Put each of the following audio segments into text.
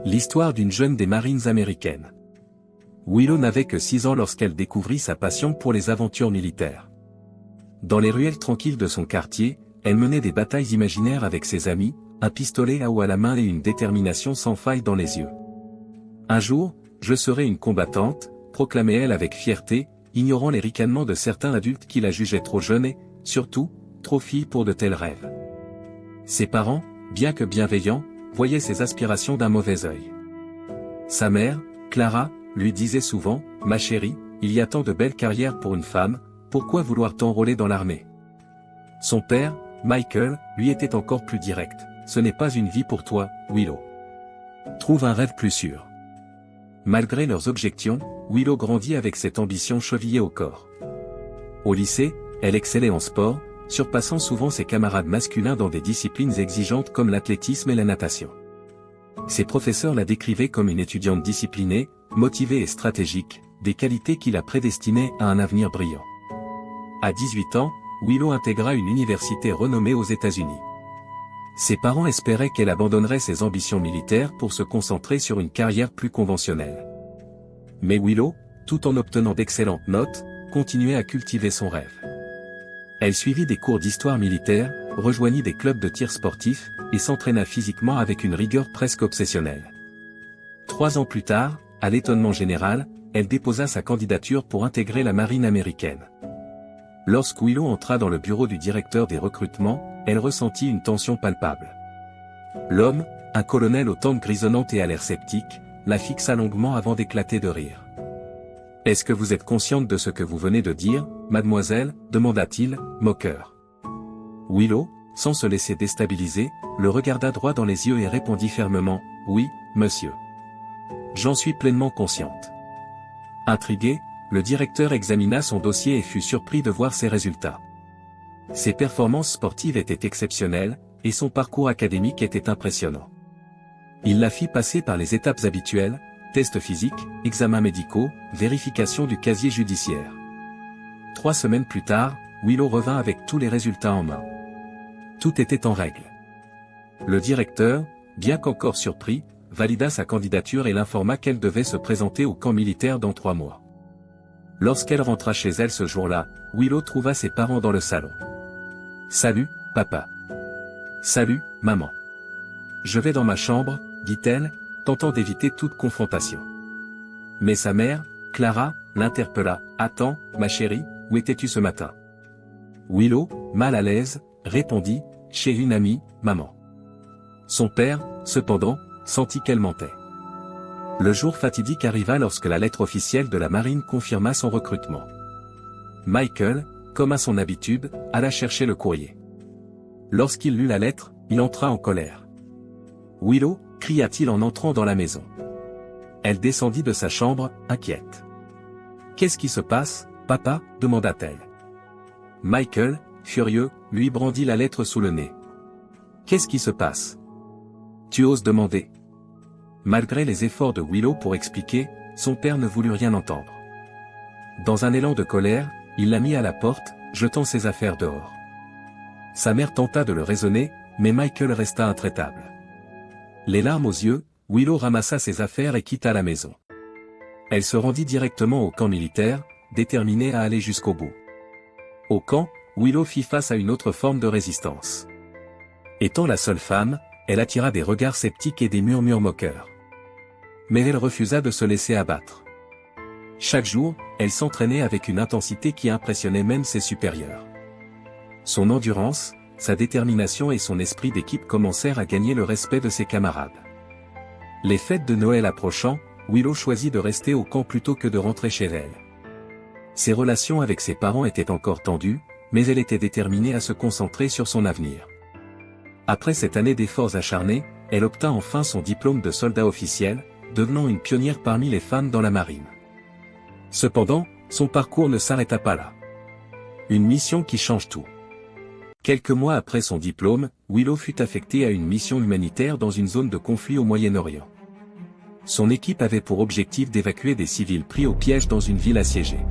L'histoire d'une jeune des Marines américaines. Willow n'avait que 6 ans lorsqu'elle découvrit sa passion pour les aventures militaires. Dans les ruelles tranquilles de son quartier, elle menait des batailles imaginaires avec ses amis, un pistolet à eau à la main et une détermination sans faille dans les yeux. Un jour, je serai une combattante, proclamait-elle avec fierté, ignorant les ricanements de certains adultes qui la jugeaient trop jeune et, surtout, trop fille pour de tels rêves. Ses parents, bien que bienveillants, voyaient ses aspirations d'un mauvais œil. Sa mère, Clara, lui disait souvent, « Ma chérie, il y a tant de belles carrières pour une femme, pourquoi vouloir t'enrôler dans l'armée ?» Son père, Michael, lui était encore plus direct, « Ce n'est pas une vie pour toi, Willow. Trouve un rêve plus sûr. » Malgré leurs objections, Willow grandit avec cette ambition chevillée au corps. Au lycée, elle excellait en sport, surpassant souvent ses camarades masculins dans des disciplines exigeantes comme l'athlétisme et la natation. Ses professeurs la décrivaient comme une étudiante disciplinée, motivée et stratégique, des qualités qui la prédestinaient à un avenir brillant. À 18 ans, Willow intégra une université renommée aux États-Unis. Ses parents espéraient qu'elle abandonnerait ses ambitions militaires pour se concentrer sur une carrière plus conventionnelle. Mais Willow, tout en obtenant d'excellentes notes, continuait à cultiver son rêve. Elle suivit des cours d'histoire militaire, rejoignit des clubs de tir sportif, et s'entraîna physiquement avec une rigueur presque obsessionnelle. 3 ans plus tard, à l'étonnement général, elle déposa sa candidature pour intégrer la marine américaine. Lorsque Willow entra dans le bureau du directeur des recrutements, elle ressentit une tension palpable. L'homme, un colonel aux tempes grisonnantes et à l'air sceptique, la fixa longuement avant d'éclater de rire. « Est-ce que vous êtes consciente de ce que vous venez de dire, mademoiselle ?» demanda-t-il, moqueur. Willow, sans se laisser déstabiliser, le regarda droit dans les yeux et répondit fermement, « Oui, monsieur. J'en suis pleinement consciente. » Intrigué, le directeur examina son dossier et fut surpris de voir ses résultats. Ses performances sportives étaient exceptionnelles, et son parcours académique était impressionnant. Il la fit passer par les étapes habituelles, tests physiques, examens médicaux, vérification du casier judiciaire. 3 semaines plus tard, Willow revint avec tous les résultats en main. Tout était en règle. Le directeur, bien qu'encore surpris, valida sa candidature et l'informa qu'elle devait se présenter au camp militaire dans 3 mois. Lorsqu'elle rentra chez elle ce jour-là, Willow trouva ses parents dans le salon. « Salut, papa. »« Salut, maman. »« Je vais dans ma chambre, » dit-elle, tentant d'éviter toute confrontation. Mais sa mère, Clara, l'interpella. « Attends, ma chérie, où étais-tu ce matin ?» Willow, mal à l'aise, répondit, « Chez une amie, maman. » Son père, cependant, sentit qu'elle mentait. Le jour fatidique arriva lorsque la lettre officielle de la marine confirma son recrutement. Michael, comme à son habitude, alla chercher le courrier. Lorsqu'il lut la lettre, il entra en colère. « Willow » cria-t-il en entrant dans la maison. Elle descendit de sa chambre, inquiète. « Qu'est-ce qui se passe, papa ?» demanda-t-elle. Michael, furieux, lui brandit la lettre sous le nez. « Qu'est-ce qui se passe ? Tu oses demander ?» Malgré les efforts de Willow pour expliquer, son père ne voulut rien entendre. Dans un élan de colère, il la mit à la porte, jetant ses affaires dehors. Sa mère tenta de le raisonner, mais Michael resta intraitable. Les larmes aux yeux, Willow ramassa ses affaires et quitta la maison. Elle se rendit directement au camp militaire, déterminée à aller jusqu'au bout. Au camp, Willow fit face à une autre forme de résistance. Étant la seule femme, elle attira des regards sceptiques et des murmures moqueurs. Mais elle refusa de se laisser abattre. Chaque jour, elle s'entraînait avec une intensité qui impressionnait même ses supérieurs. Son endurance, sa détermination et son esprit d'équipe commencèrent à gagner le respect de ses camarades. Les fêtes de Noël approchant, Willow choisit de rester au camp plutôt que de rentrer chez elle. Ses relations avec ses parents étaient encore tendues, mais elle était déterminée à se concentrer sur son avenir. Après cette année d'efforts acharnés, elle obtint enfin son diplôme de soldat officiel, devenant une pionnière parmi les femmes dans la marine. Cependant, son parcours ne s'arrêta pas là. Une mission qui change tout. Quelques mois après son diplôme, Willow fut affectée à une mission humanitaire dans une zone de conflit au Moyen-Orient. Son équipe avait pour objectif d'évacuer des civils pris au piège dans une ville assiégée.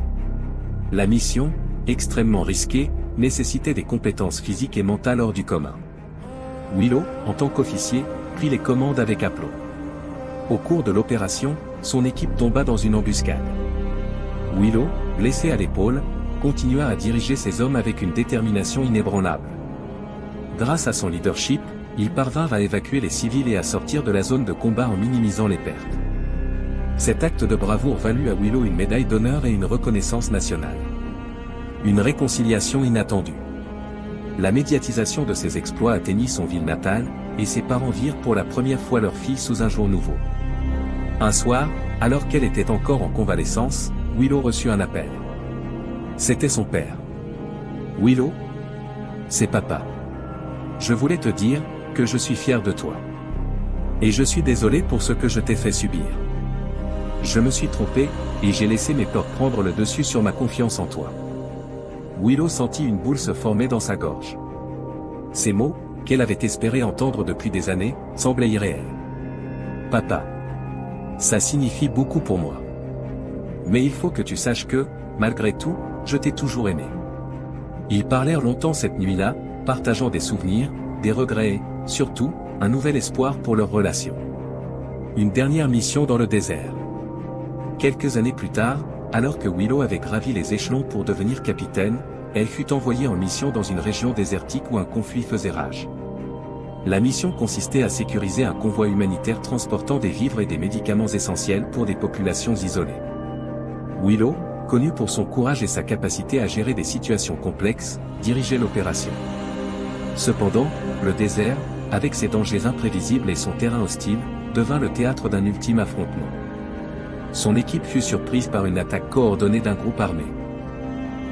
La mission, extrêmement risquée, nécessitait des compétences physiques et mentales hors du commun. Willow, en tant qu'officier, prit les commandes avec aplomb. Au cours de l'opération, son équipe tomba dans une embuscade. Willow, blessé à l'épaule, continua à diriger ses hommes avec une détermination inébranlable. Grâce à son leadership, ils parvinrent à évacuer les civils et à sortir de la zone de combat en minimisant les pertes. Cet acte de bravoure valut à Willow une médaille d'honneur et une reconnaissance nationale. Une réconciliation inattendue. La médiatisation de ses exploits atteignit son ville natale, et ses parents virent pour la première fois leur fille sous un jour nouveau. Un soir, alors qu'elle était encore en convalescence, Willow reçut un appel. C'était son père. « Willow ? C'est papa. Je voulais te dire que je suis fier de toi. Et je suis désolé pour ce que je t'ai fait subir. Je me suis trompé, et j'ai laissé mes peurs prendre le dessus sur ma confiance en toi. » Willow sentit une boule se former dans sa gorge. Ces mots, qu'elle avait espéré entendre depuis des années, semblaient irréels. « Papa. Ça signifie beaucoup pour moi. Mais il faut que tu saches que, malgré tout, je t'ai toujours aimé. » Ils parlèrent longtemps cette nuit-là, partageant des souvenirs, des regrets et, surtout, un nouvel espoir pour leur relation. Une dernière mission dans le désert. Quelques années plus tard, alors que Willow avait gravi les échelons pour devenir capitaine, elle fut envoyée en mission dans une région désertique où un conflit faisait rage. La mission consistait à sécuriser un convoi humanitaire transportant des vivres et des médicaments essentiels pour des populations isolées. Willow, connue pour son courage et sa capacité à gérer des situations complexes, dirigeait l'opération. Cependant, le désert, avec ses dangers imprévisibles et son terrain hostile, devint le théâtre d'un ultime affrontement. Son équipe fut surprise par une attaque coordonnée d'un groupe armé.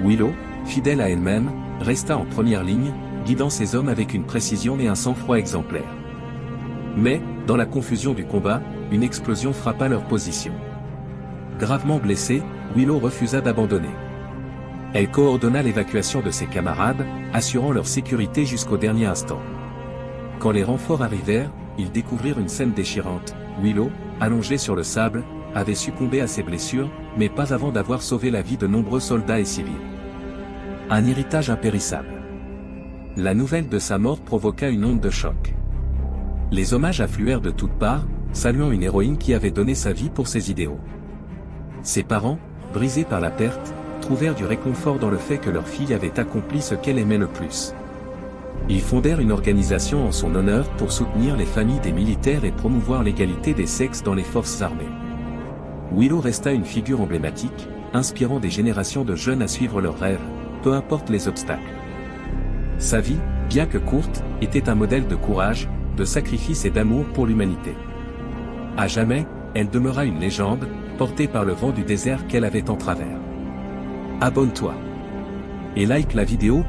Willow, fidèle à elle-même, resta en première ligne, guidant ses hommes avec une précision et un sang-froid exemplaires. Mais, dans la confusion du combat, une explosion frappa leur position. Gravement blessée, Willow refusa d'abandonner. Elle coordonna l'évacuation de ses camarades, assurant leur sécurité jusqu'au dernier instant. Quand les renforts arrivèrent, ils découvrirent une scène déchirante. Willow, allongée sur le sable, avait succombé à ses blessures, mais pas avant d'avoir sauvé la vie de nombreux soldats et civils. Un héritage impérissable. La nouvelle de sa mort provoqua une onde de choc. Les hommages affluèrent de toutes parts, saluant une héroïne qui avait donné sa vie pour ses idéaux. Ses parents, brisés par la perte, trouvèrent du réconfort dans le fait que leur fille avait accompli ce qu'elle aimait le plus. Ils fondèrent une organisation en son honneur pour soutenir les familles des militaires et promouvoir l'égalité des sexes dans les forces armées. Willow resta une figure emblématique, inspirant des générations de jeunes à suivre leurs rêves, peu importe les obstacles. Sa vie, bien que courte, était un modèle de courage, de sacrifice et d'amour pour l'humanité. À jamais, elle demeura une légende, portée par le vent du désert qu'elle avait en travers. Abonne-toi. Et like la vidéo